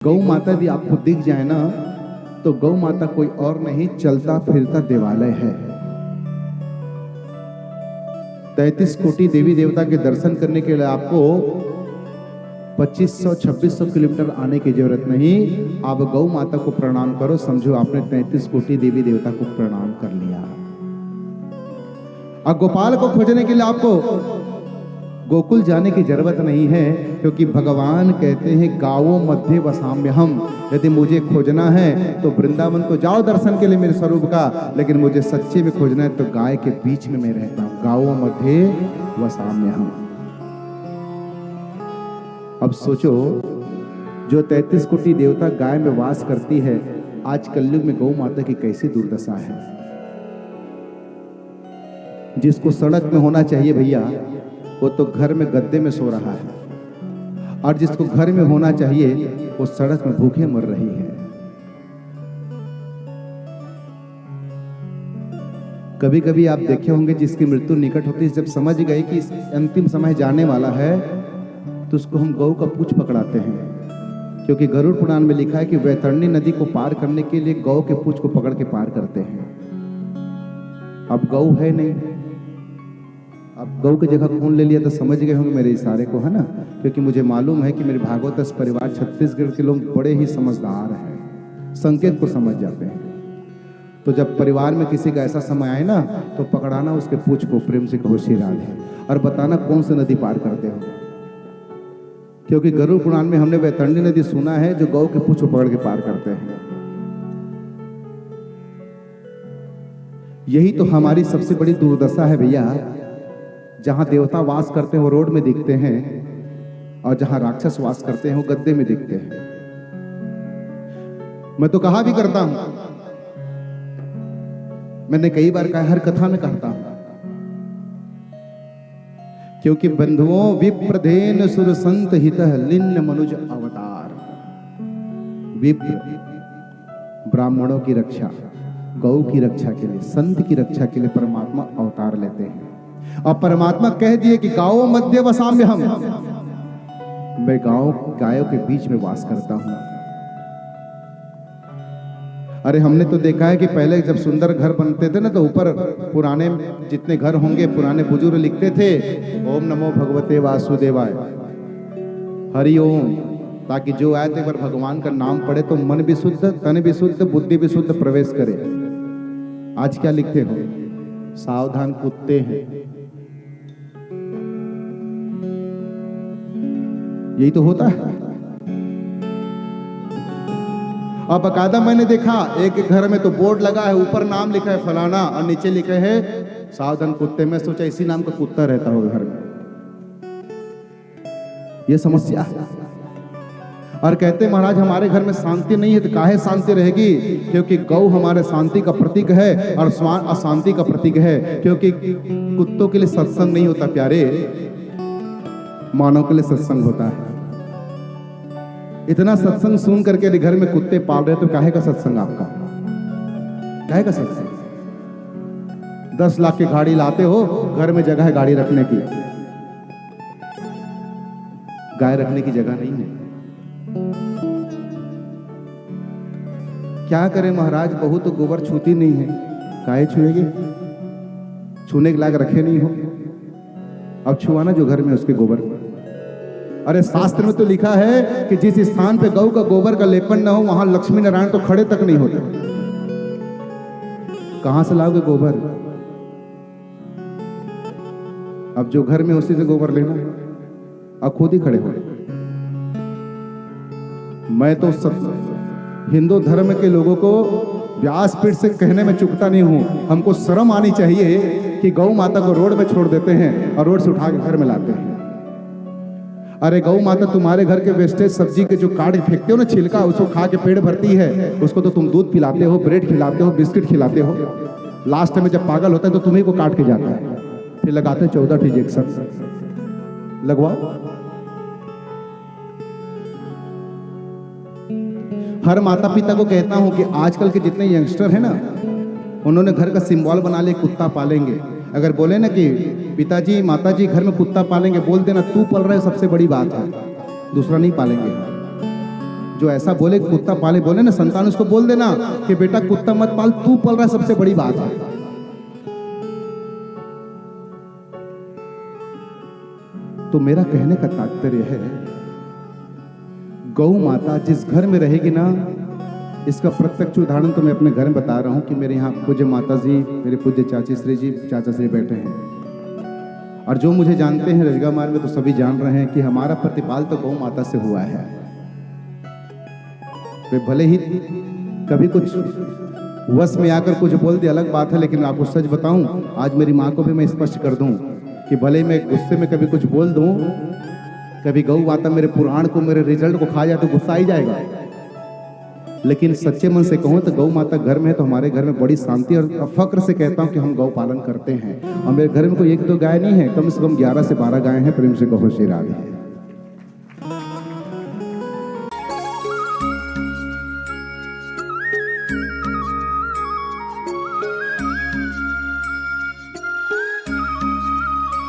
गौ माता यदि आपको दिख जाए ना, तो गौ माता कोई और नहीं, चलता फिरता देवालय है। 33 कोटि देवी देवता के दर्शन करने के लिए आपको 2500-2600 किलोमीटर आने की जरूरत नहीं। आप गौ माता को प्रणाम करो, समझो आपने 33 कोटि देवी देवता को प्रणाम कर लिया। और गोपाल को खोजने के लिए आपको गोकुल जाने की जरूरत नहीं है, क्योंकि भगवान कहते हैं गावों मध्य वसाम्य हम। यदि मुझे खोजना है तो वृंदावन तो जाओ दर्शन के लिए मेरे स्वरूप का, लेकिन मुझे सच्चे में खोजना है तो गाय के बीच में मैं रहता हूं। गावों मध्य वसाम्य हम। अब सोचो, जो 33 कोटि देवता गाय में वास करती है, आज कलयुग में गौ माता की कैसी दुर्दशा है। जिसको सड़क में होना चाहिए भैया, वो तो घर में गद्दे में सो रहा है, और जिसको घर में होना चाहिए वो सड़क में भूखे मर रही है। कभी कभी आप देखे होंगे जिसकी मृत्यु निकट होती है, जब समझ गए कि इस अंतिम समय जाने वाला है, तो उसको हम गौ का पूंछ पकड़ाते हैं। क्योंकि गरुड़ पुराण में लिखा है कि वैतरणी नदी को पार करने के लिए गौ के पूंछ को पकड़ के पार करते हैं। अब गौ है नहीं, अब गौ की जगह कौन ले लिया, तो समझ गए होंगे मेरे इशारे को, है ना। क्योंकि मुझे मालूम है कि मेरे भागवत परिवार छत्तीसगढ़ के लोग बड़े ही समझदार हैं, संकेत को समझ जाते हैं। तो जब परिवार में किसी का ऐसा समय आए ना, तो पकड़ाना उसके पूंछ को, प्रेम से कहो श्री राधे, और बताना कौन सी नदी पार करते हो। क्योंकि गरुड़ पुराण में हमने वैतरणी नदी सुना है, जो गौ के पूंछ को पकड़ के पार करते हैं। यही तो हमारी सबसे बड़ी दुर्दशा है भैया। जहां देवता वास करते हैं वो रोड में दिखते हैं, और जहां राक्षस वास करते हैं वो गद्दे में दिखते हैं। मैं तो कहा भी करता हूं, मैंने कई बार कहा, हर कथा में कहता हूं, क्योंकि बंधुओं विप्रधेन सुर संत हितः लिन्न मनुज अवतार। विप्र ब्राह्मणों की रक्षा, गौ की रक्षा के लिए, संत की रक्षा के लिए परमात्मा अवतार लेते हैं। और परमात्मा कह दिए कि गाओ मध्य वसाम्य हम, मैं गायों के बीच में वास करता हूं। अरे हमने तो देखा है कि पहले जब सुंदर घर बनते थे ना, तो ऊपर पुराने जितने घर होंगे पुराने बुजुर्ग लिखते थे, ओम नमो भगवते वासुदेवाय, हरि ओम, ताकि जो आए थे पर भगवान का नाम पढ़े तो मन भी शुद्ध, तन भी शुद्ध, बुद्धि भी शुद्ध प्रवेश करे। आज क्या लिखते हो, सावधान कुत्ते हैं। यही तो होता है। अब बकायदा मैंने देखा एक घर में तो बोर्ड लगा है, ऊपर नाम लिखा है फलाना, और नीचे लिखे है सावधान कुत्ते। मैं सोचा इसी नाम का कुत्ता रहता होगा घर में। ये समस्या है। और कहते महाराज हमारे घर में शांति नहीं है, तो काहे शांति रहेगी? क्योंकि गौ हमारे शांति का प्रतीक है और स्वान अशांति का प्रतीक है। क्योंकि कुत्तों के लिए सत्संग नहीं होता प्यारे, मानव के लिए सत्संग होता है। इतना सत्संग सुन करके यदि घर में कुत्ते पाल रहे तो काहे का सत्संग आपका? काहे का सत्संग? 10 लाख की गाड़ी लाते हो, घर में जगह है गाड़ी रखने की, गाय रखने की जगह नहीं है। क्या करें महाराज, बहू तो गोबर छूती नहीं है, काहे छुएगी? छूने के लायक रखे नहीं हो, अब छुआना जो घर में उसके गोबर। अरे शास्त्र में तो लिखा है कि जिस स्थान पे गौ का गोबर का लेपन ना हो, वहां लक्ष्मी नारायण तो खड़े तक नहीं होते। कहां से लाओगे गोबर? अब जो घर में उसी से गोबर लेना, अब खुद ही खड़े हो। मैं तो सब हिंदू धर्म के लोगों को व्यासपीठ से कहने में चुकता नहीं हूं। हमको शर्म आनी चाहिए कि गौ माता को रोड में छोड़ देते हैं और रोड से उठा के घर में लाते हैं। अरे गौ माता तुम्हारे घर के वेस्टेज सब्जी के जो काट फेंकते हो ना, छिलका, उसको खा के पेट भरती है। उसको तो तुम दूध पिलाते हो, ब्रेड खिलाते हो, बिस्किट खिलाते हो। लास्ट में जब पागल होता है तो तुम्ही को काट के जाता है, फिर लगाते 14 इंजेक्शन। लगवाओ। हर माता पिता को कहता हूं कि आजकल के जितने यंगस्टर हैं ना, उन्होंने घर का सिंबल बना लिया, कुत्ता पालेंगे। अगर बोले ना कि पिताजी माताजी घर में कुत्ता पालेंगे, बोल देना तू पल रहे सबसे बड़ी बात है, दूसरा नहीं पालेंगे। जो ऐसा बोले कुत्ता पाले, बोले ना संतान, उसको बोल देना कि बेटा कुत्ता मत पाल, तू पल रहा है, सबसे बड़ी बात है। तो मेरा कहने का तात्पर्य है, गौ माता जिस घर में रहेगी ना, इसका प्रत्यक्ष उदाहरण तो मैं अपने घर में बता रहा हूं कि मेरे यहाँ पूज्य माता जी, मेरे पूज्य चाची श्री जी, चाचा श्री बैठे हैं, और जो मुझे जानते हैं रजगा मार्ग में तो सभी जान रहे हैं कि हमारा प्रतिपाल तो गौ माता से हुआ है। वे भले ही कभी कुछ वश में आकर कुछ बोल दे अलग बात है, लेकिन आपको सच बताऊं, आज मेरी माँ को भी मैं स्पष्ट कर दूं कि भले मैं गुस्से में कभी कुछ बोल दूं, कभी गौ माता मेरे पुराण को, मेरे रिजल्ट को खा जाए तो गुस्सा ही जाएगा, लेकिन सच्चे मन से कहूं तो गौ माता घर में है तो हमारे घर में बड़ी शांति, और फक्र से कहता हूं कि हम गौ पालन करते हैं। और मेरे घर में कोई एक दो गाय नहीं है, कम से कम 11 से 12 गाय हैं। प्रेम से कहो श्री राधे।